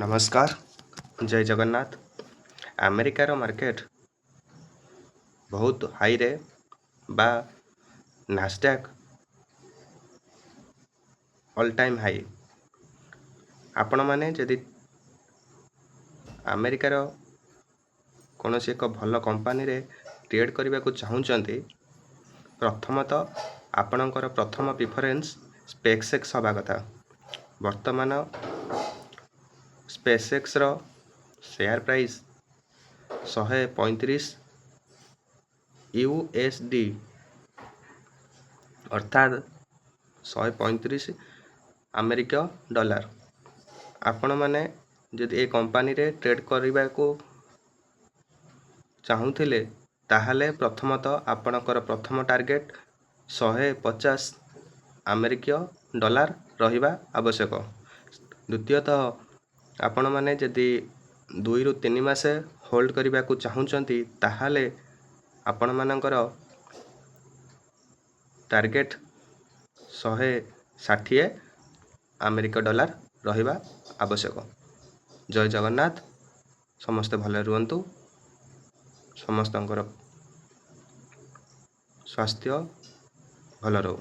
नमस्कार जय जगन्नाथ। अमेरिकार मार्केट बहुत हाई रे बा नास्डैक ऑल टाइम हाई। आपण माने जदि अमेरिकार कौन सी एक भल कंपनी रे ट्रेड करने को चाहूँगी प्रथमतः आपणकर प्रथम प्रिफरेन्स स्पेसएक्स हवा कथा। वर्तमान स्पेसएक्स रो शेयर प्राइस 135 USD अर्थात 135 अमेरिका डॉलर। आपण माने जदि ए कंपनी रे ट्रेड करने को चाहूले ताहले प्रथमतः आपणकर प्रथम टार्गेट 150 अमेरिका डॉलर रहिबा आवश्यक। द्वितीयतः आपण माने जदि 2 ରୁ 3 मास होल्ड करने को चाहूँगी ताहले आपण मानकर टार्गेट 160 अमेरिका डॉलर रहिबा आवश्यक। जय जगन्नाथ। समस्ते भले रुहंतु। समस्तंकर स्वास्थ्य भल रहू।